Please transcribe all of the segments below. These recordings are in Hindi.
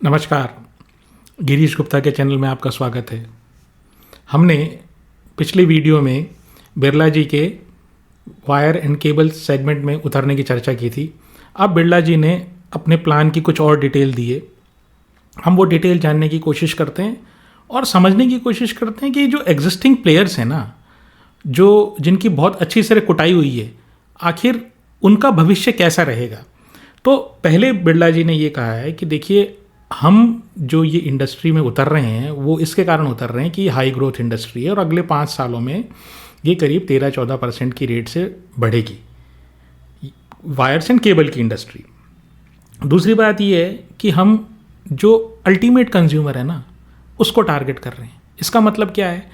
नमस्कार, गिरीश गुप्ता के चैनल में आपका स्वागत है। हमने पिछले वीडियो में बिरला जी के वायर एंड केबल सेगमेंट में उतरने की चर्चा की थी। अब बिरला जी ने अपने प्लान की कुछ और डिटेल दी है। हम वो डिटेल जानने की कोशिश करते हैं और समझने की कोशिश करते हैं कि जो एग्जिस्टिंग प्लेयर्स हैं ना, जो जिनकी बहुत अच्छी तरह कुटाई हुई है, आखिर उनका भविष्य कैसा रहेगा। तो पहले बिरला जी ने ये कहा है कि देखिए, हम जो ये इंडस्ट्री में उतर रहे हैं वो इसके कारण उतर रहे हैं कि ये हाई ग्रोथ इंडस्ट्री है और अगले 5 सालों में ये करीब 13-14% की रेट से बढ़ेगी, वायर्स एंड केबल की इंडस्ट्री। दूसरी बात ये है कि हम जो अल्टीमेट कंज्यूमर है ना, उसको टारगेट कर रहे हैं। इसका मतलब क्या है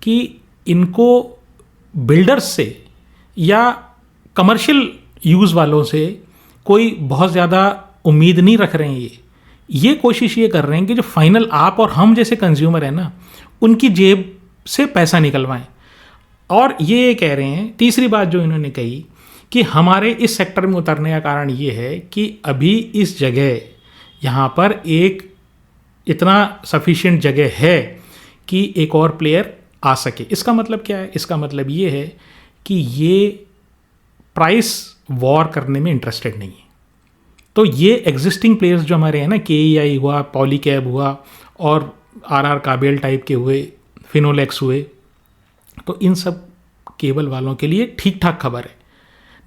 कि इनको बिल्डर्स से या कमर्शियल यूज़ वालों से कोई बहुत ज़्यादा उम्मीद नहीं रख रहे हैं। ये कोशिश ये कर रहे हैं कि जो फाइनल आप और हम जैसे कंज्यूमर हैं ना, उनकी जेब से पैसा निकलवाएं। और ये कह रहे हैं, तीसरी बात जो इन्होंने कही कि हमारे इस सेक्टर में उतरने का कारण ये है कि अभी इस जगह यहाँ पर एक इतना सफिशिएंट जगह है कि एक और प्लेयर आ सके। इसका मतलब क्या है? इसका मतलब ये है कि ये प्राइस वॉर करने में इंटरेस्टेड नहीं है। तो ये एग्जिस्टिंग प्लेयर्स जो हमारे हैं ना, KEI हुआ, पॉलीकैब हुआ और RR काबेल टाइप के हुए, फिनोलेक्स हुए, तो इन सब केबल वालों के लिए ठीक ठाक खबर है।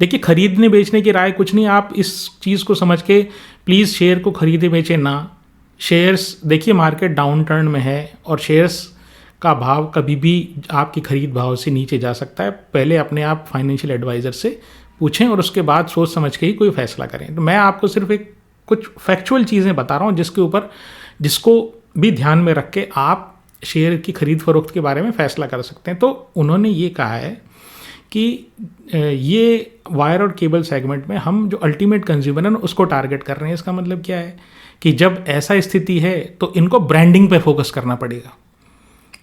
देखिए, खरीदने बेचने की राय कुछ नहीं। आप इस चीज़ को समझ के प्लीज़ शेयर को खरीदे बेचे ना। शेयर्स, देखिए मार्केट डाउन टर्न में है और शेयर्स का भाव कभी भी आपकी खरीद भाव से नीचे जा सकता है। पहले अपने आप फाइनेंशियल एडवाइज़र से पूछें और उसके बाद सोच समझ के ही कोई फैसला करें। तो मैं आपको सिर्फ एक कुछ फैक्चुअल चीज़ें बता रहा हूँ जिसको भी ध्यान में रख के आप शेयर की खरीद फरोख्त के बारे में फ़ैसला कर सकते हैं। तो उन्होंने ये कहा है कि ये वायर और केबल सेगमेंट में हम जो अल्टीमेट कंज्यूमर है ना, उसको टारगेट कर रहे हैं। इसका मतलब क्या है कि जब ऐसा स्थिति है तो इनको ब्रांडिंग पे फोकस करना पड़ेगा,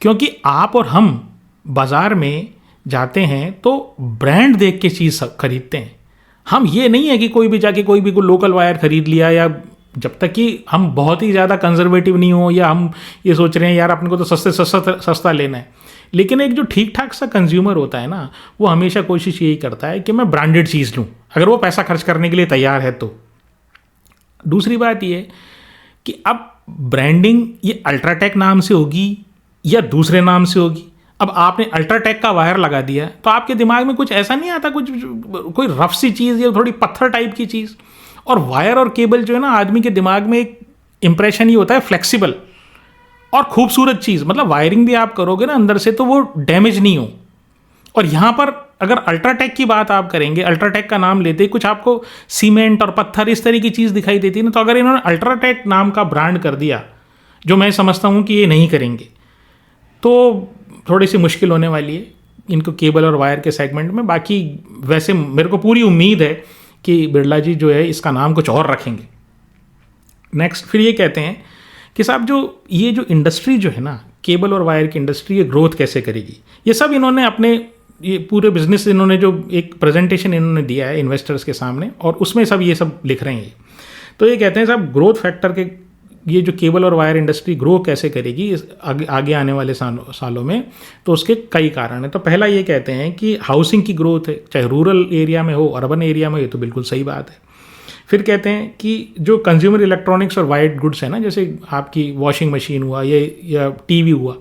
क्योंकि आप और हम बाज़ार में जाते हैं तो ब्रांड देख के चीज़ खरीदते हैं। हम ये नहीं है कि कोई भी जाके कोई भी कोई लोकल वायर खरीद लिया, या जब तक कि हम बहुत ही ज़्यादा कंजर्वेटिव नहीं हो या हम ये सोच रहे हैं यार अपने को तो सस्ता लेना है। लेकिन एक जो ठीक ठाक सा कंज्यूमर होता है ना, वो हमेशा कोशिश यही करता है कि मैं ब्रांडेड चीज़ लूँ, अगर वो पैसा खर्च करने के लिए तैयार है तो। दूसरी बात ये कि अब ब्रांडिंग ये अल्ट्राटेक नाम से होगी या दूसरे नाम से होगी। अब आपने अल्ट्राटेक का वायर लगा दिया तो आपके दिमाग में कुछ ऐसा नहीं आता, कोई रफ सी चीज़ या थोड़ी पत्थर टाइप की चीज़। और वायर और केबल जो है ना, आदमी के दिमाग में एक इंप्रेशन ही होता है फ्लेक्सिबल और खूबसूरत चीज़। मतलब वायरिंग भी आप करोगे ना अंदर से तो वो डैमेज नहीं हो। और यहाँ पर अगर अल्ट्राटेक की बात आप करेंगे, अल्ट्राटेक का नाम लेते ही कुछ आपको सीमेंट और पत्थर इस तरह की चीज़ दिखाई देती है ना। तो अगर इन्होंने अल्ट्राटेक नाम का ब्रांड कर दिया, जो मैं समझता हूँ कि ये नहीं करेंगे, तो थोड़ी सी मुश्किल होने वाली है इनको केबल और वायर के सेगमेंट में। बाकी वैसे मेरे को पूरी उम्मीद है कि बिरला जी जो है इसका नाम कुछ और रखेंगे। नेक्स्ट फिर ये कहते हैं कि साहब ये जो इंडस्ट्री जो है ना, केबल और वायर की इंडस्ट्री, ये ग्रोथ कैसे करेगी। ये सब इन्होंने अपने ये पूरे बिजनेस, इन्होंने जो एक प्रेजेंटेशन इन्होंने दिया है इन्वेस्टर्स के सामने, और उसमें सब ये सब लिख रहे हैं। तो ये कहते हैं साहब, ग्रोथ फैक्टर के ये जो केबल और वायर इंडस्ट्री ग्रो कैसे करेगी आगे आने वाले सालों में, तो उसके कई कारण हैं। तो पहला ये कहते हैं कि हाउसिंग की ग्रोथ है, चाहे रूरल एरिया में हो, अर्बन एरिया में हो, ये तो बिल्कुल सही बात है। फिर कहते हैं कि जो कंज्यूमर इलेक्ट्रॉनिक्स और वाइट गुड्स है ना, जैसे आपकी वॉशिंग मशीन हुआ या टीवी हुआ,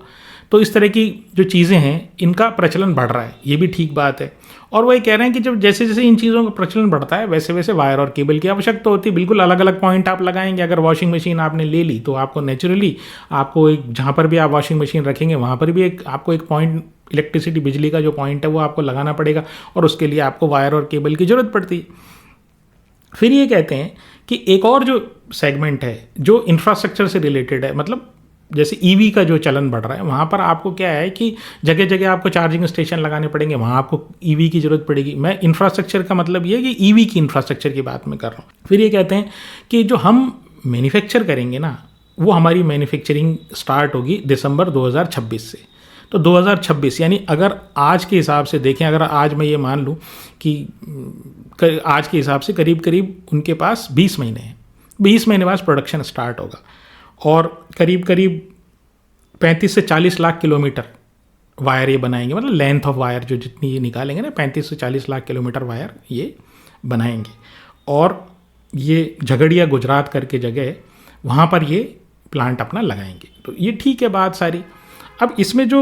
तो इस तरह की जो चीज़ें हैं इनका प्रचलन बढ़ रहा है, ये भी ठीक बात है। और वही कह रहे हैं कि जब जैसे जैसे इन चीज़ों का प्रचलन बढ़ता है वैसे वैसे वायर और केबल की आवश्यकता होती है। बिल्कुल अलग अलग पॉइंट आप लगाएंगे। अगर वॉशिंग मशीन आपने ले ली तो आपको नेचुरली आपको एक, जहाँ पर भी आप वॉशिंग मशीन रखेंगे वहाँ पर भी आपको एक पॉइंट, इलेक्ट्रिसिटी बिजली का जो पॉइंट है वो आपको लगाना पड़ेगा, और उसके लिए आपको वायर और केबल की ज़रूरत पड़ती है। फिर ये कहते हैं कि एक और जो सेगमेंट है जो इंफ्रास्ट्रक्चर से रिलेटेड है, मतलब जैसे EV का जो चलन बढ़ रहा है, वहाँ पर आपको क्या है कि जगह जगह आपको चार्जिंग स्टेशन लगाने पड़ेंगे, वहाँ आपको EV की ज़रूरत पड़ेगी। मैं इंफ्रास्ट्रक्चर का मतलब ये है कि EV की इंफ्रास्ट्रक्चर की बात मैं कर रहा हूँ। फिर ये कहते हैं कि जो हम मैन्युफैक्चर करेंगे ना, वो हमारी मैन्युफैक्चरिंग स्टार्ट होगी दिसंबर 2026 से। तो 2026 यानी अगर आज के हिसाब से देखें, अगर आज मैं ये मान लूँ कि आज के हिसाब से करीब करीब उनके पास 20 महीने हैं, 20 महीने बाद प्रोडक्शन स्टार्ट होगा। और करीब करीब 35 से 40 लाख किलोमीटर वायर ये बनाएंगे, मतलब लेंथ ऑफ वायर जो जितनी ये निकालेंगे ना 35 से 40 लाख किलोमीटर वायर ये बनाएंगे। और ये झगड़िया गुजरात करके जगह है, वहाँ पर ये प्लांट अपना लगाएंगे। तो ये ठीक है बात सारी। अब इसमें जो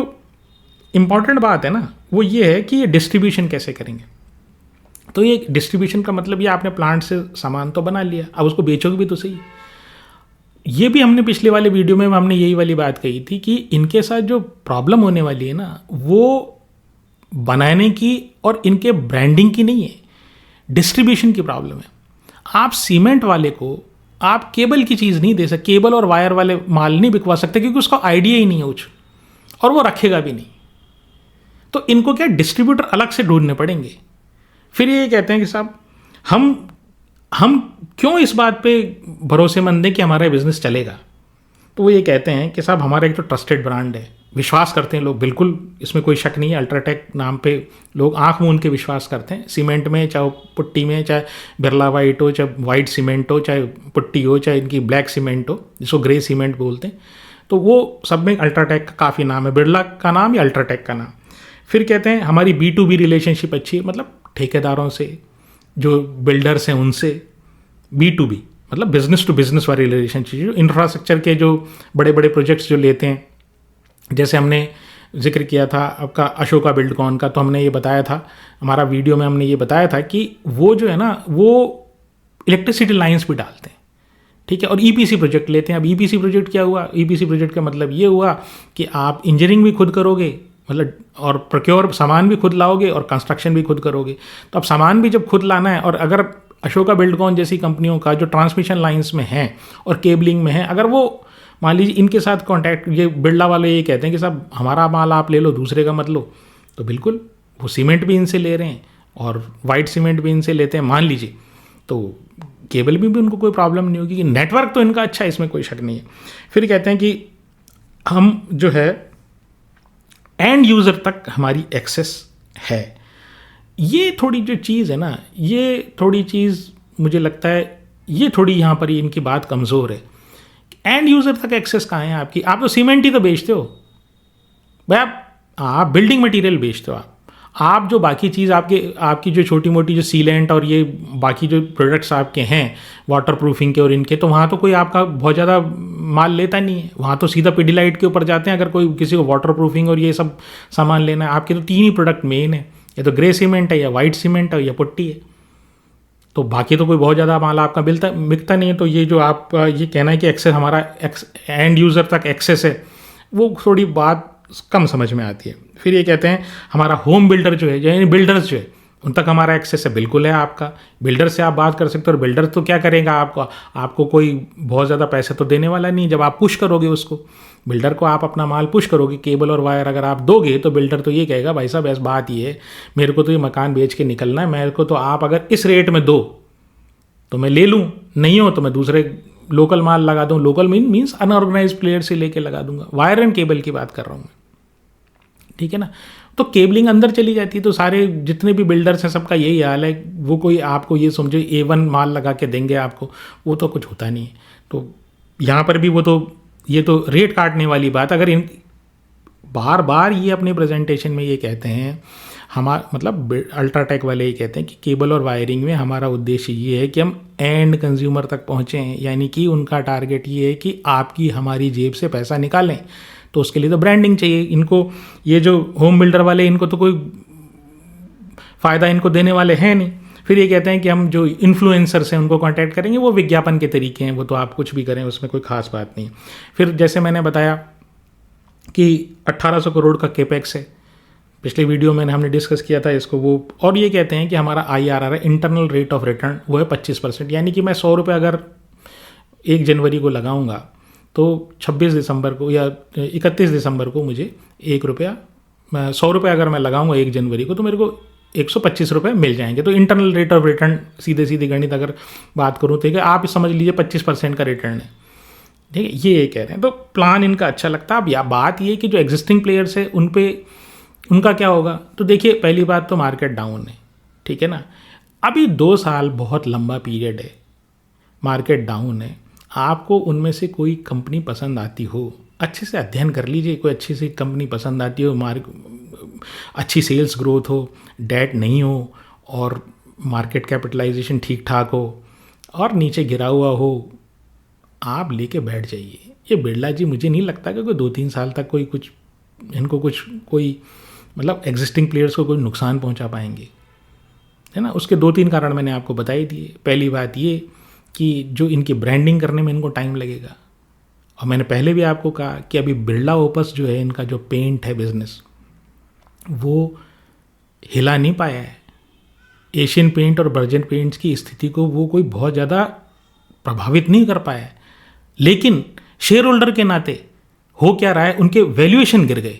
इम्पॉर्टेंट बात है ना वो ये है कि ये डिस्ट्रीब्यूशन कैसे करेंगे। तो ये डिस्ट्रीब्यूशन का मतलब ये आपने प्लांट से सामान तो बना लिया, अब उसको बेचोगे भी तो सही। ये भी हमने पिछले वाले वीडियो में हमने यही वाली बात कही थी कि इनके साथ जो प्रॉब्लम होने वाली है ना वो बनाने की और इनके ब्रांडिंग की नहीं है, डिस्ट्रीब्यूशन की प्रॉब्लम है। आप सीमेंट वाले को आप केबल की चीज़ नहीं दे सकते, केबल और वायर वाले माल नहीं बिकवा सकते क्योंकि उसका आइडिया ही नहीं है कुछ, और वो रखेगा भी नहीं। तो इनको क्या डिस्ट्रीब्यूटर अलग से ढूंढने पड़ेंगे। फिर ये कहते हैं कि साहब हम क्यों इस बात पे भरोसेमंद हैं कि हमारा बिजनेस चलेगा। तो वो ये कहते हैं कि साहब हमारा एक तो ट्रस्टेड ब्रांड है, विश्वास करते हैं लोग, बिल्कुल इसमें कोई शक नहीं है। अल्ट्राटेक नाम पे लोग आंख मूंद के विश्वास करते हैं। सीमेंट में चाहे पुट्टी में, चाहे बिरला वाइट हो, चाहे वाइट सीमेंट हो, चाहे पुट्टी हो, चाहे इनकी ब्लैक सीमेंट हो जिसको ग्रे सीमेंट बोलते हैं, तो वो सब में अल्ट्राटेक का काफ़ी नाम है, बिरला का नाम या अल्ट्राटेक का नाम। फिर कहते हैं हमारी B2B रिलेशनशिप अच्छी है, मतलब ठेकेदारों से, जो बिल्डर्स हैं उनसे। B2B मतलब बिजनेस टू बिजनेस वाली रिलेशनशिप। इंफ्रास्ट्रक्चर के जो बड़े बड़े प्रोजेक्ट्स जो लेते हैं, जैसे हमने जिक्र किया था आपका अशोका बिल्डकॉन का, तो हमने ये बताया था हमारा वीडियो में, हमने ये बताया था कि वो जो है ना वो इलेक्ट्रिसिटी लाइंस भी डालते हैं, ठीक है, और EPC प्रोजेक्ट लेते हैं। अब EPC प्रोजेक्ट क्या हुआ, EPC प्रोजेक्ट का मतलब ये हुआ कि आप इंजीनियरिंग भी खुद करोगे, मतलब और प्रोक्योर सामान भी खुद लाओगे और कंस्ट्रक्शन भी खुद करोगे। तो अब सामान भी जब खुद लाना है, और अगर अशोका बिल्डकॉन जैसी कंपनियों का जो ट्रांसमिशन लाइंस में है और केबलिंग में है, अगर वो मान लीजिए इनके साथ कॉन्टैक्ट, ये बिरला वाले ये कहते हैं कि साहब हमारा माल आप ले लो, दूसरे का मत लो, तो बिल्कुल वो सीमेंट भी इनसे ले रहे हैं और वाइट सीमेंट भी इनसे लेते हैं मान लीजिए, तो केबल में भी उनको कोई प्रॉब्लम नहीं होगी। नेटवर्क तो इनका अच्छा है, इसमें कोई शक नहीं है। फिर कहते हैं कि हम जो है एंड यूज़र तक हमारी एक्सेस है। ये थोड़ी जो चीज़ है ना, ये थोड़ी चीज़ मुझे लगता है ये थोड़ी यहाँ पर इनकी बात कमज़ोर है। एंड यूज़र तक एक्सेस कहाँ है आपकी? आप तो सीमेंट ही तो बेचते हो भाई, आप बिल्डिंग मटेरियल बेचते हो। आप जो बाकी चीज़ आपकी जो छोटी मोटी जो सीलेंट और ये बाकी जो प्रोडक्ट्स आपके हैं वाटर प्रूफिंग के और इनके, तो वहाँ तो कोई आपका बहुत ज़्यादा माल लेता नहीं है, वहाँ तो सीधा पिडिलाइट के ऊपर जाते हैं। अगर कोई किसी को वाटर प्रूफिंग और ये सब सामान लेना है, आपके तो 3 ही प्रोडक्ट मेन है, या तो ग्रे सीमेंट है, या वाइट सीमेंट है, या पुट्टी है। तो बाकी तो कोई बहुत ज़्यादा माल आपका बिकता नहीं है। तो ये जो आप ये कहना है कि एक्सेस हमारा एंड यूज़र तक एक्सेस है, वो थोड़ी बात कम समझ में आती है। फिर ये कहते हैं हमारा होम बिल्डर जो है, यानी बिल्डर्स जो है, उन तक हमारा एक्सेस है, बिल्कुल है आपका। बिल्डर से आप बात कर सकते हो, और बिल्डर तो क्या करेगा आपको कोई बहुत ज़्यादा पैसे तो देने वाला नहीं। जब आप पुश करोगे उसको, बिल्डर को आप अपना माल पुश करोगे, केबल और वायर अगर आप दोगे, तो बिल्डर तो ये कहेगा भाई साहब ऐसी बात ये है, मेरे को तो ये मकान बेच के निकलना है, मेरे को तो आप अगर इस रेट में दो तो मैं ले लूँ, नहीं हो तो मैं दूसरे लोकल माल लगा दूँ। लोकल मीन्स अनऑर्गेनाइज प्लेयर से लेके लगा दूंगा। वायर एंड केबल की बात कर रहा हूँ मैं, ठीक है ना। तो केबलिंग अंदर चली जाती है। तो सारे जितने भी बिल्डर्स हैं सबका यही हाल है। वो कोई आपको ये समझो A1 माल लगा के देंगे आपको, वो तो कुछ होता नहीं है। तो यहाँ पर भी ये तो रेट काटने वाली बात। अगर इन बार बार ये अपने प्रेजेंटेशन में ये कहते हैं, मतलब अल्ट्राटेक वाले ये कहते हैं कि केबल और वायरिंग में हमारा उद्देश्य ये है कि हम एंड कंज्यूमर तक पहुँचें, यानी कि उनका टारगेट ये है कि आपकी हमारी जेब से पैसा निकालें। तो उसके लिए तो ब्रांडिंग चाहिए इनको। ये जो होम बिल्डर वाले, इनको तो कोई फ़ायदा इनको देने वाले हैं नहीं। फिर ये कहते हैं कि हम जो इन्फ्लुएंसर्स हैं उनको कांटेक्ट करेंगे, वो विज्ञापन के तरीके हैं, वो तो आप कुछ भी करें, उसमें कोई खास बात नहीं। फिर जैसे मैंने बताया कि 1800 करोड़ का केपेक्स है, पिछले वीडियो में हमने डिस्कस किया था इसको वो। और ये कहते हैं कि हमारा IRR है, इंटरनल रेट ऑफ रिटर्न, वो है 25%। यानी कि मैं 100 रुपये अगर 1 जनवरी को लगाऊंगा तो 26 दिसंबर को या 31 दिसंबर को मुझे 1 रुपया, 100 रुपये अगर मैं लगाऊंगा 1 जनवरी को, तो मेरे को 125 रुपये मिल जाएंगे। तो इंटरनल रेट ऑफ रिटर्न सीधे गणित अगर बात करूँ तो आप समझ लीजिए 25% का रिटर्न है, ठीक है। ये कह रहे हैं। तो प्लान इनका अच्छा लगता है। अब बात ये कि जो एग्जिस्टिंग प्लेयर्स है उनका क्या होगा। तो देखिए पहली बात तो मार्केट डाउन है, ठीक है ना। अभी 2 साल बहुत लंबा पीरियड है, मार्केट डाउन है। आपको उनमें से कोई कंपनी पसंद आती हो, अच्छे से अध्ययन कर लीजिए, कोई अच्छी सी कंपनी पसंद आती हो, अच्छी सेल्स ग्रोथ हो, डेट नहीं हो और मार्केट कैपिटलाइजेशन ठीक ठाक हो और नीचे गिरा हुआ हो, आप लेके बैठ जाइए। ये बिरला जी मुझे नहीं लगता कि कोई 2-3 साल तक कोई मतलब एग्जिस्टिंग प्लेयर्स को कोई नुकसान पहुंचा पाएंगे, है ना। उसके 2-3 कारण मैंने आपको बता ही दिए। पहली बात ये कि जो इनकी ब्रांडिंग करने में इनको टाइम लगेगा, और मैंने पहले भी आपको कहा कि अभी बिरला ओपस जो है, इनका जो पेंट है बिजनेस, वो हिला नहीं पाया है। एशियन पेंट और बर्जन पेंट्स की स्थिति को वो कोई बहुत ज़्यादा प्रभावित नहीं कर पाया है, लेकिन शेयर होल्डर के नाते हो क्या रहा है, उनके वैल्यूएशन गिर गए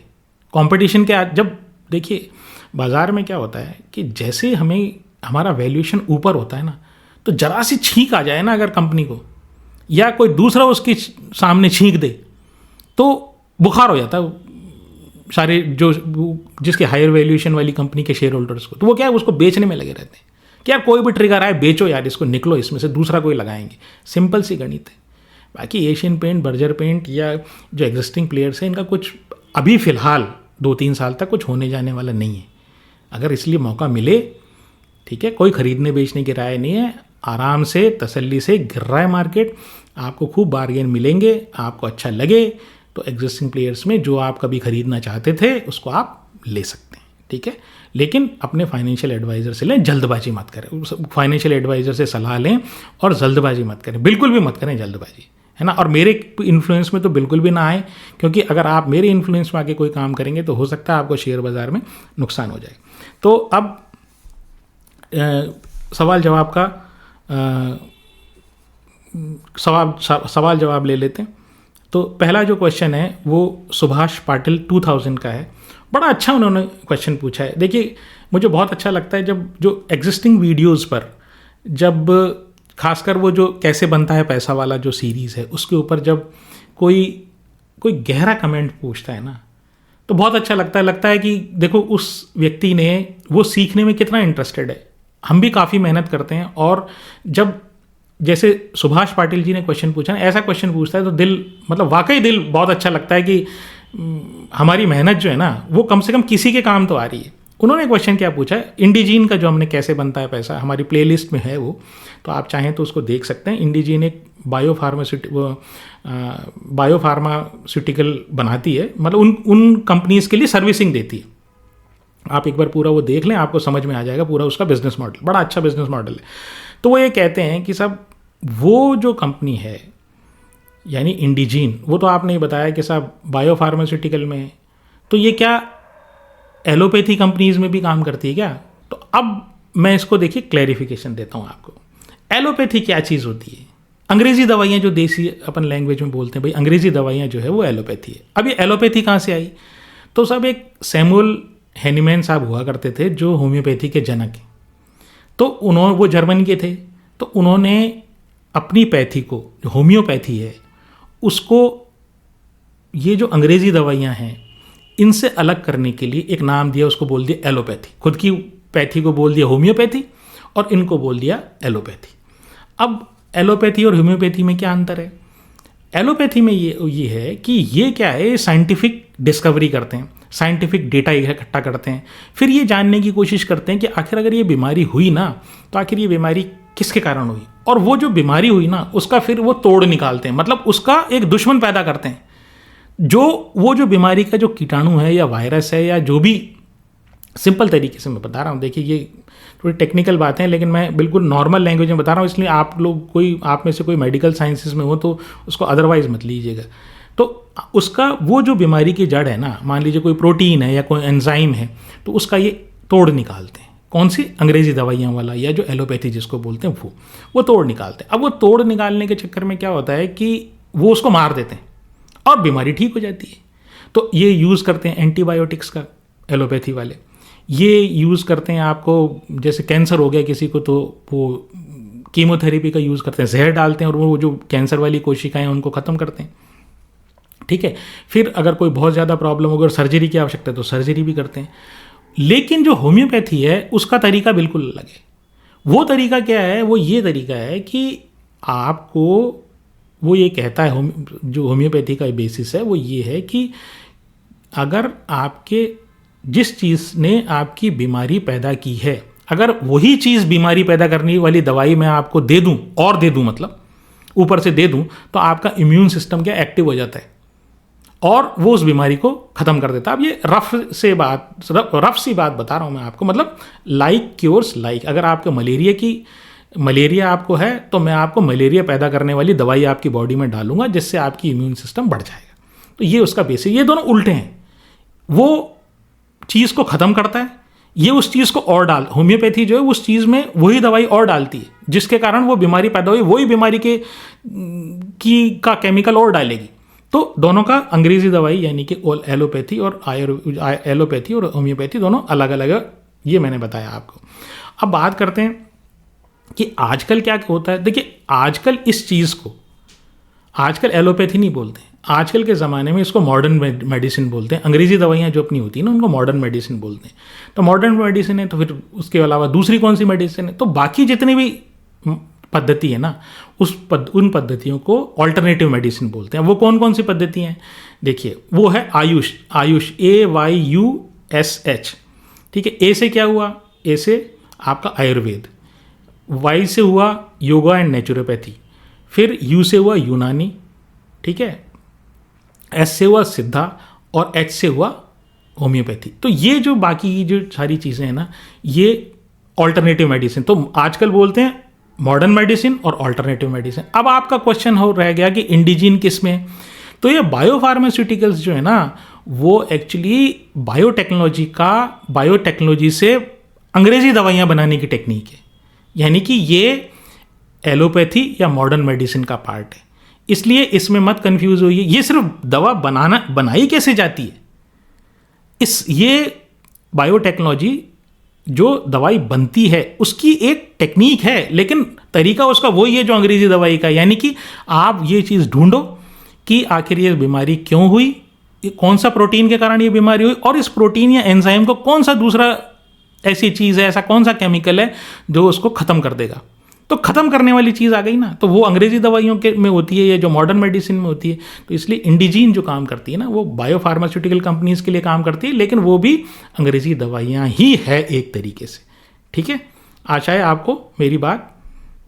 कंपटीशन के। जब देखिए बाज़ार में क्या होता है कि जैसे हमारा वैल्यूएशन ऊपर होता है ना, तो जरा सी छींक आ जाए ना अगर कंपनी को, या कोई दूसरा उसके सामने छींक दे, तो बुखार हो जाता है सारे जिसके हायर वैल्यूएशन वाली कंपनी के शेयर होल्डर्स को। तो वो क्या है, उसको बेचने में लगे रहते हैं कि यार कोई भी ट्रिगर आए बेचो यार इसको, निकलो इसमें से, दूसरा कोई लगाएंगे। सिंपल सी गणित है। बाकी एशियन पेंट, बर्जर पेंट या जो एग्जिस्टिंग प्लेयर्स हैं, इनका कुछ अभी फ़िलहाल 2-3 साल तक कुछ होने जाने वाला नहीं है। अगर इसलिए मौका मिले, ठीक है, कोई ख़रीदने बेचने की राय नहीं है, आराम से तसल्ली से गिर रहा है मार्केट, आपको खूब बार्गेन मिलेंगे, आपको अच्छा लगे तो एग्जिस्टिंग प्लेयर्स में जो आप कभी ख़रीदना चाहते थे उसको आप ले सकते हैं, ठीक है। लेकिन अपने फाइनेंशियल एडवाइज़र से लें, जल्दबाजी मत करें। फाइनेंशियल एडवाइज़र से सलाह लें और जल्दबाजी मत करें, बिल्कुल भी मत करें जल्दबाजी, है ना। और मेरे इन्फ्लुएंस में तो बिल्कुल भी ना आए, क्योंकि अगर आप मेरे इन्फ्लुएंस में आके कोई काम करेंगे तो हो सकता है आपको शेयर बाज़ार में नुकसान हो जाए। तो अब सवाल जवाब ले लेते हैं। तो पहला जो क्वेश्चन है वो सुभाष पाटिल 2000 का है। बड़ा अच्छा उन्होंने क्वेश्चन पूछा है। देखिए मुझे बहुत अच्छा लगता है जब जो एग्जिस्टिंग वीडियोज़ पर, जब खासकर वो जो कैसे बनता है पैसा वाला जो सीरीज़ है, उसके ऊपर जब कोई गहरा कमेंट पूछता है ना, तो बहुत अच्छा लगता है कि देखो उस व्यक्ति ने वो सीखने में कितना इंटरेस्टेड है। हम भी काफ़ी मेहनत करते हैं, और जब जैसे सुभाष पाटिल जी ने क्वेश्चन पूछा, ऐसा क्वेश्चन पूछता है तो दिल, मतलब वाकई दिल बहुत अच्छा लगता है कि हमारी मेहनत जो है ना वो कम से कम किसी के काम तो आ रही है। उन्होंने क्वेश्चन क्या पूछा है, इंडिजीन का जो हमने कैसे बनता है पैसा, हमारी प्लेलिस्ट में है वो, तो आप चाहें तो उसको देख सकते हैं। इंडिजीन एक बायोफार्मास्यूटिकल बनाती है, मतलब उन कंपनीज़ के लिए सर्विसिंग देती है। आप एक बार पूरा वो देख लें, आपको समझ में आ जाएगा पूरा उसका बिजनेस मॉडल। बड़ा अच्छा बिजनेस मॉडल है। तो वो ये कहते हैं कि साहब वो जो कंपनी है यानी इंडिजीन, वो तो आपने बताया कि साहब बायोफार्मास्यूटिकल में है, तो ये क्या एलोपैथी कंपनीज़ में भी काम करती है क्या? तो अब मैं इसको देखिए क्लैरिफिकेशन देता हूँ आपको। एलोपैथी क्या चीज़ होती है? अंग्रेज़ी दवाइयाँ जो देसी अपन लैंग्वेज में बोलते हैं, भाई अंग्रेज़ी दवाइयाँ जो है वो एलोपैथी है। अब ये एलोपैथी कहाँ से आई? तो सब एक सैमुअल हैनीमैन साहब हुआ करते थे जो होम्योपैथी के जनक हैं। तो वो जर्मनी के थे, तो उन्होंने अपनी पैथी को, जो होम्योपैथी है, उसको ये जो अंग्रेज़ी दवाइयाँ हैं इनसे अलग करने के लिए एक नाम दिया, उसको बोल दिया एलोपैथी। खुद की पैथी को बोल दिया होम्योपैथी और इनको बोल दिया एलोपैथी। अब एलोपैथी और होम्योपैथी में क्या अंतर है? एलोपैथी में ये है कि ये क्या है, साइंटिफिक डिस्कवरी करते हैं, साइंटिफिक डेटा इकट्ठा करते हैं, फिर ये जानने की कोशिश करते हैं कि आखिर अगर ये बीमारी हुई ना, तो आखिर ये बीमारी किसके कारण हुई, और वो जो बीमारी हुई ना उसका फिर वो तोड़ निकालते हैं, मतलब उसका एक दुश्मन पैदा करते हैं। वो जो बीमारी का जो कीटाणु है या वायरस है या जो भी, सिंपल तरीके से मैं बता रहा हूँ, देखिए ये थोड़ी टेक्निकल बात है लेकिन मैं बिल्कुल नॉर्मल लैंग्वेज में बता रहा हूँ, इसलिए आप में से कोई मेडिकल साइंसेस में हो तो उसको अदरवाइज मत लीजिएगा। तो उसका वो जो बीमारी की जड़ है ना, मान लीजिए कोई प्रोटीन है या कोई एंजाइम है, तो उसका ये तोड़ निकालते हैं। कौन सी? अंग्रेज़ी दवाइयाँ वाला या जो एलोपैथी जिसको बोलते हैं वो तोड़ निकालते हैं। अब वो तोड़ निकालने के चक्कर में क्या होता है कि वो उसको मार देते हैं और बीमारी ठीक हो जाती है। तो ये यूज़ करते हैं एंटीबायोटिक्स का एलोपैथी वाले, ये यूज़ करते हैं आपको जैसे कैंसर हो गया किसी को तो वो कीमोथेरेपी का यूज़ करते हैं, जहर डालते हैं और वो जो कैंसर वाली कोशिकाएं उनको ख़त्म करते हैं, ठीक है। फिर अगर कोई बहुत ज़्यादा प्रॉब्लम हो, अगर सर्जरी की आवश्यकता है तो सर्जरी भी करते हैं। लेकिन जो होम्योपैथी है उसका तरीका बिल्कुल अलग है। वो तरीका क्या है? वो ये तरीका है कि आपको वो ये कहता है, जो होम्योपैथी का बेसिस है वो ये है कि अगर आपके जिस चीज़ ने आपकी बीमारी पैदा की है, अगर वही चीज़ बीमारी पैदा करने वाली दवाई मैं आपको दे दूं, और दे दूं मतलब ऊपर से दे दूं, तो आपका इम्यून सिस्टम क्या एक्टिव हो जाता है और वो उस बीमारी को ख़त्म कर देता है। अब ये रफ सी बात बता रहा हूँ मैं आपको, मतलब लाइक क्योर्स लाइक। अगर आपको मलेरिया आपको है तो मैं आपको मलेरिया पैदा करने वाली दवाई आपकी बॉडी में डालूंगा जिससे आपकी इम्यून सिस्टम बढ़ जाएगा। तो ये उसका बेसिक, ये दोनों उल्टे हैं। वो चीज़ को ख़त्म करता है, ये उस चीज़ को और होम्योपैथी जो है उस चीज़ में वही दवाई और डालती है जिसके कारण वो बीमारी पैदा हुई, वही बीमारी का केमिकल और डालेगी। तो दोनों का अंग्रेजी दवाई यानी कि एलोपैथी और होम्योपैथी दोनों अलग अलग है, ये मैंने बताया आपको। अब बात करते हैं कि आजकल क्या होता है। देखिए आजकल इस चीज़ को आजकल एलोपैथी नहीं बोलते हैं, आजकल के ज़माने में इसको मॉडर्न मेडिसिन बोलते हैं। अंग्रेजी दवाइयाँ जो अपनी होती हैं ना उनको मॉडर्न मेडिसिन बोलते हैं। तो मॉडर्न मेडिसिन है तो फिर उसके अलावा दूसरी कौन सी मेडिसिन है, तो बाकी जितनी भी पद्धति है ना उन पद्धतियों को ऑल्टरनेटिव मेडिसिन बोलते हैं। वो कौन कौन सी पद्धति हैं, देखिए वो है आयुष AYUSH, ठीक है। ए से क्या हुआ, ए से आपका आयुर्वेद, वाई से हुआ योगा एंड नेचुरोपैथी, फिर यू से हुआ यूनानी, ठीक है, एस से हुआ सिद्धा और एच से हुआ होम्योपैथी। तो ये जो बाकी जो सारी चीज़ें हैं ना ये ऑल्टरनेटिव मेडिसिन, तो आजकल बोलते हैं मॉडर्न मेडिसिन और ऑल्टरनेटिव मेडिसिन। अब आपका क्वेश्चन रह गया कि इंडिजीन किस में, तो ये बायोफार्मास्यूटिकल्स जो है ना वो एक्चुअली बायोटेक्नोलॉजी से अंग्रेजी दवाइयाँ बनाने की टेक्निक है, यानी कि ये एलोपैथी या मॉडर्न मेडिसिन का पार्ट है। इसलिए इसमें मत कंफ्यूज होइए, ये सिर्फ दवा बनाई कैसे जाती है, ये बायोटेक्नोलॉजी जो दवाई बनती है उसकी एक टेक्निक है, लेकिन तरीका उसका वही है जो अंग्रेजी दवाई का। यानी कि आप ये चीज़ ढूंढो कि आखिर ये बीमारी क्यों हुई, कौन सा प्रोटीन के कारण ये बीमारी हुई, और इस प्रोटीन या एंजाइम को कौन सा दूसरा ऐसी चीज़ है, ऐसा कौन सा केमिकल है जो उसको ख़त्म कर देगा। तो ख़त्म करने वाली चीज़ आ गई ना, तो वो अंग्रेजी दवाइयों के में होती है या जो मॉडर्न मेडिसिन में होती है। तो इसलिए इंडिजीन जो काम करती है ना वो बायोफार्मास्यूटिकल कंपनीज़ के लिए काम करती है, लेकिन वो भी अंग्रेजी दवाइयाँ ही है एक तरीके से, ठीक है। आशा है आपको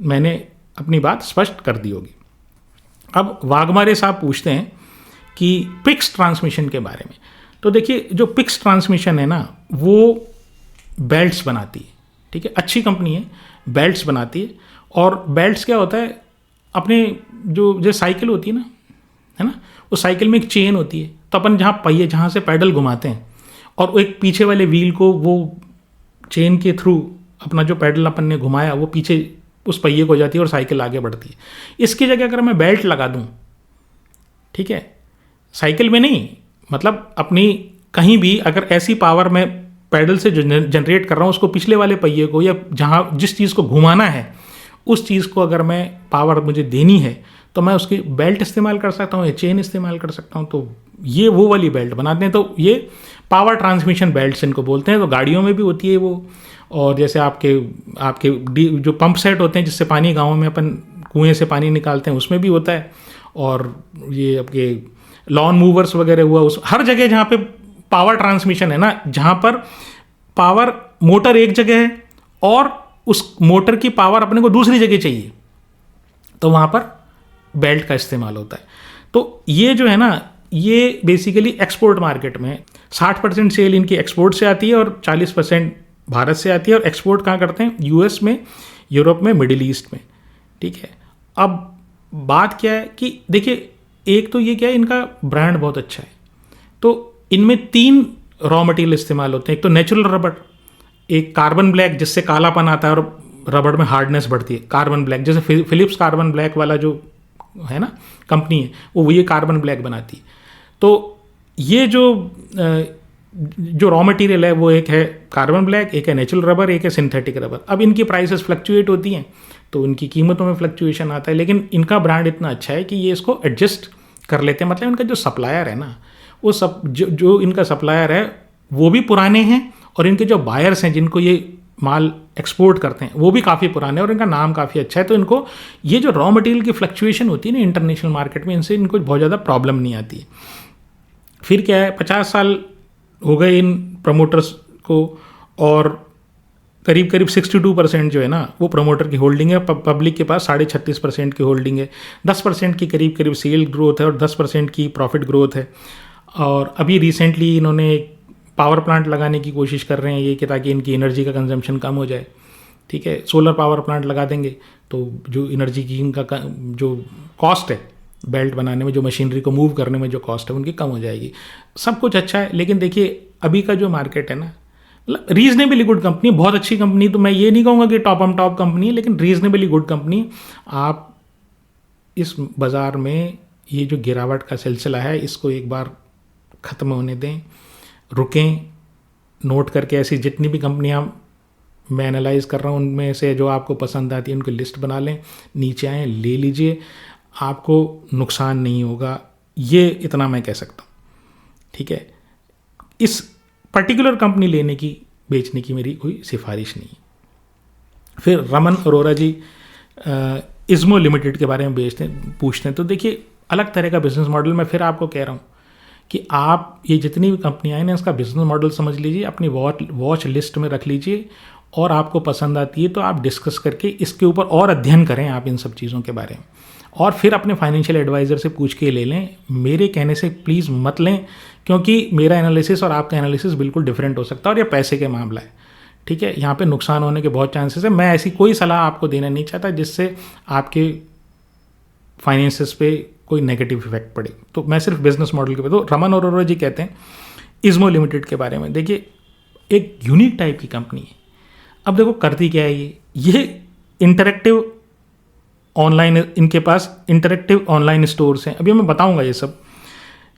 मैंने अपनी बात स्पष्ट कर दी होगी। अब वाघमारे साहब पूछते हैं कि पिक्स ट्रांसमिशन के बारे में। तो देखिए जो पिक्स ट्रांसमिशन है ना वो बेल्ट्स बनाती है, ठीक है, अच्छी कंपनी है, बेल्ट्स बनाती है। और बेल्ट्स क्या होता है, अपने जो साइकिल होती है ना, उस साइकिल में एक चेन होती है, तो अपन जहाँ से पैडल घुमाते हैं और एक पीछे वाले व्हील को वो चेन के थ्रू अपना जो पैडल अपन ने घुमाया वो पीछे उस पहिए को जाती है और साइकिल आगे बढ़ती है। इसकी जगह अगर मैं बेल्ट लगा दूँ, ठीक है, साइकिल में नहीं, मतलब अपनी कहीं भी अगर ऐसी पावर मैं पैडल से जनरेट कर रहा हूँ उसको पिछले वाले पहिए को या जिस चीज़ को घुमाना है उस चीज़ को अगर मैं पावर मुझे देनी है तो मैं उसकी बेल्ट इस्तेमाल कर सकता हूँ या चेन इस्तेमाल कर सकता हूँ। तो ये वो वाली बेल्ट बनाते हैं, तो ये पावर ट्रांसमिशन बेल्ट्स इनको बोलते हैं। तो गाड़ियों में भी होती है वो, और जैसे आपके जो पंप सेट होते हैं जिससे पानी गाँव में अपन कुएँ से पानी निकालते हैं उसमें भी होता है। और ये आपके लॉन मूवर्स वगैरह हुआ, उस हर जगह जहाँ पे पावर ट्रांसमिशन है ना, जहाँ पर पावर मोटर एक जगह है और उस मोटर की पावर अपने को दूसरी जगह चाहिए, तो वहाँ पर बेल्ट का इस्तेमाल होता है। तो ये जो है ना ये बेसिकली एक्सपोर्ट मार्केट में 60% सेल इनकी एक्सपोर्ट से आती है और 40% भारत से आती है। और एक्सपोर्ट कहाँ करते हैं, यूएस में, यूरोप में, मिडिल ईस्ट में, ठीक है। अब बात क्या है कि देखिए एक तो ये क्या है, इनका ब्रांड बहुत अच्छा है। तो इनमें 3 रॉ मटेरियल इस्तेमाल होते हैं। एक तो नेचुरल रबड़, एक कार्बन ब्लैक जिससे कालापन आता है और रबड़ में हार्डनेस बढ़ती है, कार्बन ब्लैक, जैसे फिलिप्स कार्बन ब्लैक वाला जो है ना कंपनी है वो ये कार्बन ब्लैक बनाती है। तो ये जो रॉ मटेरियल है वो एक है कार्बन ब्लैक, एक है नेचुरल रबर, एक है सिंथेटिक रबर। अब इनकी प्राइसेस फ्लक्चुएट होती हैं तो उनकी कीमतों में फ्लक्चुएशन आता है, लेकिन इनका ब्रांड इतना अच्छा है कि ये इसको एडजस्ट कर लेते हैं। मतलब इनका जो सप्लायर है ना वो जो इनका सप्लायर है वो भी पुराने हैं और इनके जो बायर्स हैं जिनको ये माल एक्सपोर्ट करते हैं वो भी काफ़ी पुराने और इनका नाम काफ़ी अच्छा है, तो इनको ये जो रॉ मटेरियल की फ्लक्चुएशन होती है ना इंटरनेशनल मार्केट में, इनसे इनको बहुत ज़्यादा प्रॉब्लम नहीं आती है। फिर क्या है, 50 साल हो गए इन प्रमोटर्स को और करीब करीब 62% जो है ना वो प्रमोटर की होल्डिंग है, पब्लिक के पास 36.5% की होल्डिंग है, 10% की करीब करीब सेल ग्रोथ है और 10% की प्रॉफिट ग्रोथ है। और अभी रिसेंटली इन्होंने पावर प्लांट लगाने की कोशिश कर रहे हैं ये कि ताकि इनकी एनर्जी का कंजम्पशन कम हो जाए, ठीक है। सोलर पावर प्लांट लगा देंगे तो जो एनर्जी की इनका जो कॉस्ट है बेल्ट बनाने में, जो मशीनरी को मूव करने में जो कॉस्ट है उनकी कम हो जाएगी। सब कुछ अच्छा है, लेकिन देखिए अभी का जो मार्केट है ना, रीजनेबली गुड कंपनी, बहुत अच्छी कंपनी, तो मैं ये नहीं कहूँगा कि टॉप कंपनी है, लेकिन रीजनेबली गुड कंपनी। आप इस बाज़ार में ये जो गिरावट का सिलसिला है इसको एक बार ख़त्म होने दें, रुकें, नोट करके ऐसी जितनी भी कंपनियां मैं एनालाइज कर रहा हूँ उनमें से जो आपको पसंद आती है उनकी लिस्ट बना लें, नीचे आएँ, ले लीजिए, आपको नुकसान नहीं होगा, ये इतना मैं कह सकता हूँ, ठीक है। इस पर्टिकुलर कंपनी लेने की बेचने की मेरी कोई सिफारिश नहीं। फिर रमन अरोरा जी इज़्मो लिमिटेड के बारे में पूछते हैं, तो देखिए अलग तरह का बिजनेस मॉडल। मैं फिर आपको कह रहा हूँ कि आप ये जितनी भी कंपनियाँ हैं ना इसका बिजनेस मॉडल समझ लीजिए, अपनी वॉच लिस्ट में रख लीजिए, और आपको पसंद आती है तो आप डिस्कस करके इसके ऊपर और अध्ययन करें आप इन सब चीज़ों के बारे में, और फिर अपने फाइनेंशियल एडवाइज़र से पूछ के ले लें। मेरे कहने से प्लीज़ मत लें, क्योंकि मेरा एनालिसिस और आपका एनालिसिस बिल्कुल डिफरेंट हो सकता है और ये पैसे के मामला है, ठीक है। यहाँ पे नुकसान होने के बहुत चांसेस है। मैं ऐसी कोई सलाह आपको देना नहीं चाहता जिससे आपके फाइनेंसिस पे कोई नेगेटिव इफेक्ट पड़े, तो मैं सिर्फ बिजनेस मॉडल के। तो रमन अरोरा जी कहते हैं इज़्मो लिमिटेड के बारे में, देखिए एक यूनिक टाइप की कंपनी है। अब देखो करती क्या है ये इंटरेक्टिव ऑनलाइन, इनके पास इंटरेक्टिव ऑनलाइन स्टोर्स हैं, अभी मैं बताऊंगा ये सब,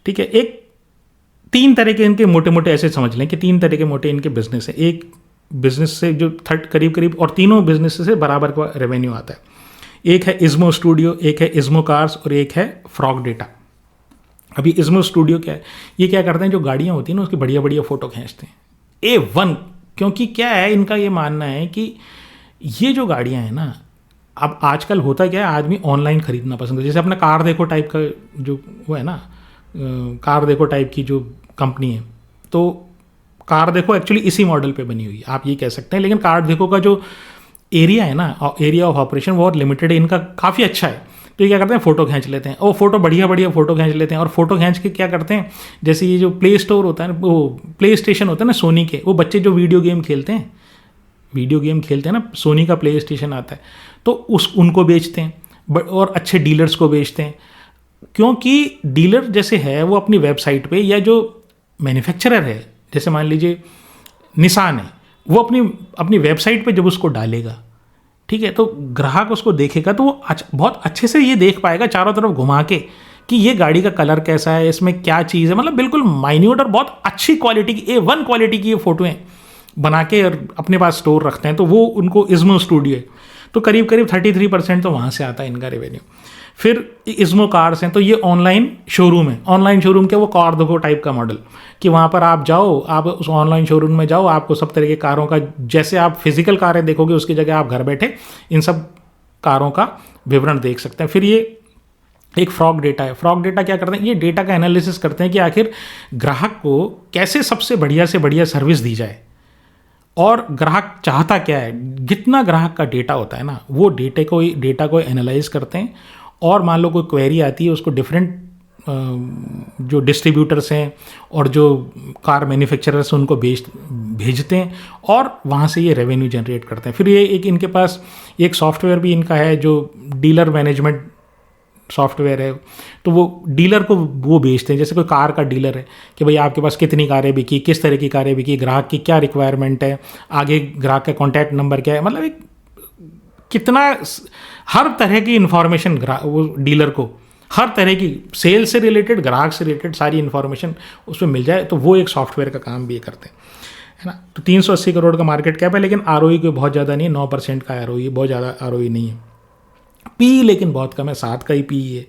ठीक है। एक 3 तरह के इनके मोटे मोटे ऐसे समझ लें कि 3 तरह के मोटे इनके बिजनेस है। एक बिजनेस से जो करीब करीब और तीनों बिजनेस से बराबर का रेवेन्यू आता है। एक है इज़्मो स्टूडियो, एक है इज़्मो कार्स और एक है फ्रॉग डेटा। अभी इज़्मो स्टूडियो क्या है, ये क्या करते हैं, जो गाड़ियाँ होती हैं ना उसकी बढ़िया बढ़िया फ़ोटो खींचते हैं A1, क्योंकि क्या है इनका ये मानना है कि ये जो गाड़ियाँ हैं ना, अब आजकल होता क्या है, आदमी ऑनलाइन ख़रीदना पसंद है। जैसे अपना कार देखो टाइप का जो वो है ना, कार देखो टाइप की जो कंपनी है, तो कार देखो एक्चुअली इसी मॉडल पे बनी हुई है, आप ये कह सकते हैं। लेकिन कार देखो का जो एरिया है ना, एरिया ऑफ ऑपरेशन बहुत लिमिटेड है, इनका काफ़ी अच्छा है। तो ये क्या करते हैं, फ़ोटो खींच लेते हैं, और फोटो बढ़िया बढ़िया फ़ोटो खींच लेते हैं, और फोटो खींच के क्या करते हैं, जैसे ये जो प्ले स्टोर होता है, वो प्ले स्टेशन होता है ना सोनी के, वो बच्चे जो वीडियो गेम खेलते हैं ना, सोनी का प्ले स्टेशन आता है, तो उनको बेचते हैं, और अच्छे डीलर्स को बेचते हैं। क्योंकि डीलर जैसे है वो अपनी वेबसाइट पे, या जो मैन्युफैक्चरर है जैसे मान लीजिए निसान है, वो अपनी वेबसाइट पे जब उसको डालेगा, ठीक है, तो ग्राहक उसको देखेगा तो वो बहुत अच्छे से ये देख पाएगा चारों तरफ घुमा के कि ये गाड़ी का कलर कैसा है, इसमें क्या चीज़ है, मतलब बिल्कुल माइन्यूट और बहुत अच्छी क्वालिटी की A1 क्वालिटी की ये फ़ोटोएँ बना के और अपने पास स्टोर रखते हैं। तो वो उनको इज़्मो स्टूडियो है, तो करीब करीब 33% तो वहाँ से आता है इनका रेवेन्यू। फिर इज़्मो कार्स हैं, तो ये ऑनलाइन शोरूम है। ऑनलाइन शोरूम क्या, वो कार देखो टाइप का मॉडल, कि वहाँ पर आप जाओ, आप उस ऑनलाइन शोरूम में जाओ, आपको सब तरह के कारों का, जैसे आप फिजिकल कारें देखोगे उसकी जगह आप घर बैठे इन सब कारों का विवरण देख सकते हैं। फिर ये एक फ्रॉग डेटा है। फ्रॉग डेटा क्या करते हैं, ये डेटा का एनालिसिस करते हैं कि आखिर ग्राहक को कैसे सबसे बढ़िया से बढ़िया सर्विस दी जाए, और ग्राहक चाहता क्या है। जितना ग्राहक का डेटा होता है ना, वो डेटा को एनालाइज करते हैं, और मान लो कोई क्वेरी आती है उसको डिफरेंट जो डिस्ट्रीब्यूटर्स हैं और जो कार मैन्युफैक्चरर्स उनको भेजते हैं, और वहाँ से ये रेवेन्यू जनरेट करते हैं। फिर ये एक इनके पास एक सॉफ्टवेयर भी इनका है जो डीलर मैनेजमेंट सॉफ्टवेयर है, तो वो डीलर को वो बेचते हैं। जैसे कोई कार का डीलर है कि भाई आपके पास कितनी कारें बिकी, किस तरह की कारें बिकी, ग्राहक की क्या रिक्वायरमेंट है, आगे ग्राहक का कॉन्टैक्ट नंबर क्या है, मतलब एक कितना हर तरह की इन्फॉर्मेशन वो डीलर को, हर तरह की सेल से रिलेटेड, ग्राहक से रिलेटेड सारी इन्फॉर्मेशन उसमें मिल जाए, तो वो एक सॉफ्टवेयर का काम भी ये करते हैं, है ना। तो 380 करोड़ का मार्केट कैप है, लेकिन ROE कोई बहुत ज़्यादा नहीं है, 9% का ROE, बहुत ज़्यादा ROE नहीं है। पी लेकिन बहुत कम है, 7 का ही पी है,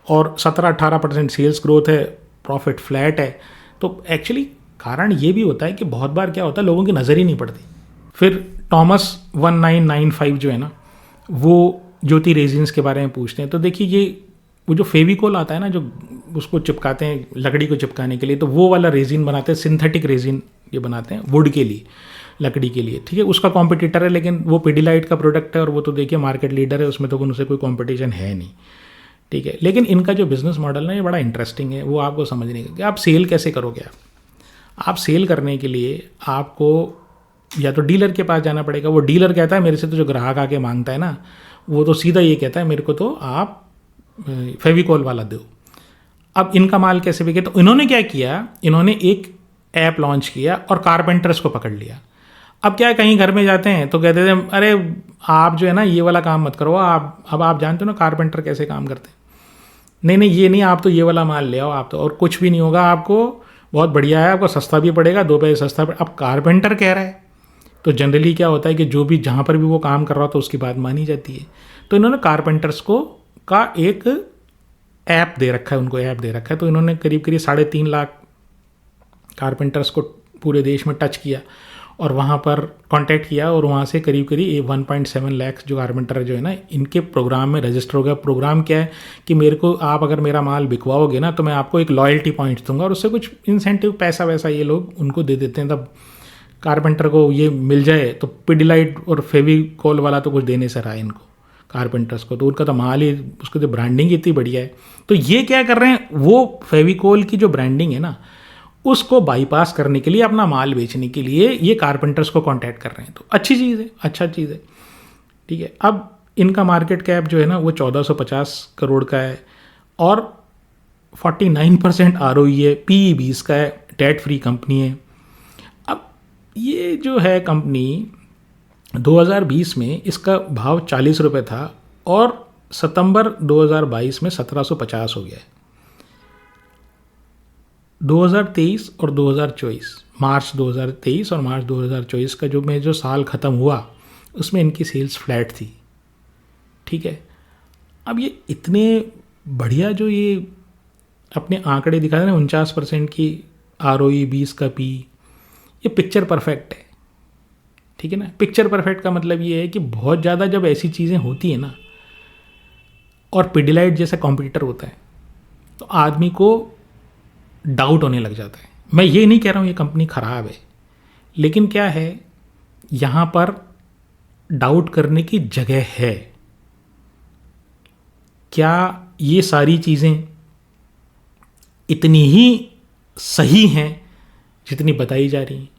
और 17-18% सेल्स ग्रोथ है, प्रॉफिट फ्लैट है। तो एक्चुअली कारण ये भी होता है कि बहुत बार क्या होता है, लोगों की नज़र ही नहीं पड़ती। फिर टॉमस 1995 जो है ना, वो ज्योति रेजिन्स के बारे में पूछते हैं। तो देखिए ये वो जो फेविकोल आता है ना, जो उसको चिपकाते हैं लकड़ी को चिपकाने के लिए, तो वो वाला रेजिन बनाते हैं, सिंथेटिक रेजिन ये बनाते हैं वुड के लिए, लकड़ी के लिए, ठीक है। उसका कॉम्पिटिटर है, लेकिन वो पिडिलाइट का प्रोडक्ट है और वो तो देखिए मार्केट लीडर है, उसमें तो उनसे कोई कॉम्पिटिशन है नहीं, ठीक है। लेकिन इनका जो बिजनेस मॉडल है ये बड़ा इंटरेस्टिंग है, वो आपको समझने का कि आप सेल कैसे करोगे। आप सेल करने के लिए आपको या तो डीलर के पास जाना पड़ेगा। वो डीलर कहता है मेरे से तो जो ग्राहक आके मांगता है ना, वो तो सीधा ये कहता है मेरे को तो आप फेविकॉल वाला दो। अब इनका माल कैसे बिके, तो इन्होंने क्या किया, इन्होंने एक ऐप लॉन्च किया और कारपेंटर्स को पकड़ लिया। अब क्या है, कहीं घर में जाते हैं तो कहते थे अरे आप जो है ना ये वाला काम मत करो, आप जानते हो ना कारपेंटर कैसे काम करते हैं। नहीं नहीं ये नहीं, आप तो ये वाला माल ले आओ, आप तो, और कुछ भी नहीं होगा आपको, बहुत बढ़िया है, आपको सस्ता भी पड़ेगा, 2 पैसे सस्ता पड़ेगा। अब कारपेंटर कह रहा है तो जनरली क्या होता है कि जो भी जहाँ पर भी वो काम कर रहा होता है उसकी बात मानी जाती है। तो इन्होंने कारपेंटर्स को का एक ऐप दे रखा है, उनको ऐप दे रखा है। तो इन्होंने करीब करीब 3.5 लाख कारपेंटर्स को पूरे देश में टच किया और वहाँ पर कांटेक्ट किया, और वहाँ से करीब करीब 1.7 लाख जो कारपेंटर जो है ना, इनके प्रोग्राम में रजिस्टर हो गया। प्रोग्राम क्या है कि मेरे को आप अगर मेरा माल बिकवाओगे ना तो मैं आपको एक लॉयल्टी पॉइंट दूंगा और उससे कुछ इंसेंटिव पैसा वैसा ये लोग उनको दे देते हैं। तब कारपेंटर को ये मिल जाए तो पिडिलाइट और फेविकॉल वाला तो कुछ देने से रहा है इनको कारपेंटर्स को, तो उनका तो माल ही, उसकी तो ब्रांडिंग इतनी बढ़िया है। तो ये क्या कर रहे हैं, वो फेविकॉल की जो ब्रांडिंग है ना उसको बाईपास करने के लिए, अपना माल बेचने के लिए ये कारपेंटर्स को कांटेक्ट कर रहे हैं। तो अच्छी चीज़ है, अच्छा चीज़ है, ठीक है। अब इनका मार्केट कैप जो है ना वो 1450 करोड़ का है और 49% ROE है, PE 20 का है, डेट फ्री कंपनी है। अब ये जो है कंपनी 2020 में इसका भाव 40 रुपये था और सितंबर 2022 में 1750 हो गया है। 2023 और 2024, मार्च 2023 और मार्च 2024 का जो साल ख़त्म हुआ उसमें इनकी सेल्स फ्लैट थी, ठीक है। अब ये इतने बढ़िया जो ये अपने आंकड़े दिखा रहे हैं, 49% की ROE, 20 का PE, ये पिक्चर परफेक्ट है, ठीक है ना। पिक्चर परफेक्ट का मतलब ये है कि बहुत ज़्यादा जब ऐसी चीज़ें होती हैं ना और पिडिलाइट जैसा कॉम्पिटिटर होता है तो आदमी को डाउट होने लग जाता है। मैं ये नहीं कह रहा हूँ ये कंपनी ख़राब है, लेकिन क्या है, यहाँ पर डाउट करने की जगह है। क्या ये सारी चीज़ें इतनी ही सही हैं जितनी बताई जा रही हैं?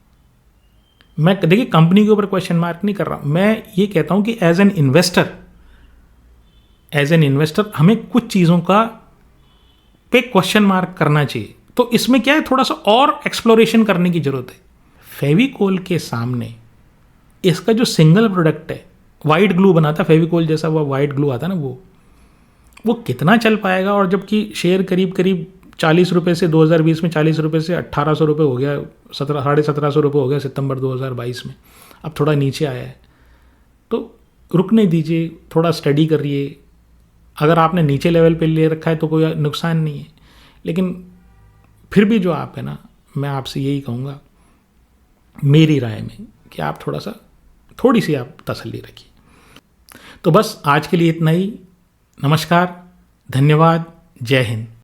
मैं देखिए कंपनी के ऊपर क्वेश्चन मार्क नहीं कर रहा, मैं ये कहता हूँ कि एज एन इन्वेस्टर हमें कुछ चीज़ों का पे क्वेश्चन मार्क करना चाहिए। तो इसमें क्या है, थोड़ा सा और एक्सप्लोरेशन करने की ज़रूरत है। फेविकोल के सामने इसका जो सिंगल प्रोडक्ट है, वाइट ग्लू बनाता, फेविकोल जैसा वो वाइट ग्लू आता ना, वो कितना चल पाएगा। और जबकि शेयर करीब करीब 40 रुपये से 2020 में 40 रुपये से 1800 रुपये हो गया, 1750 रुपये हो गया सितंबर 2022 में, अब थोड़ा नीचे आया है। तो रुकने दीजिए, थोड़ा स्टडी करिए। अगर आपने नीचे लेवल पे ले रखा है तो कोई नुकसान नहीं है, लेकिन फिर भी जो आप है ना, मैं आपसे यही कहूँगा मेरी राय में कि आप थोड़ी सी आप तसल्ली रखिए। तो बस आज के लिए इतना ही। नमस्कार, धन्यवाद, जय हिंद।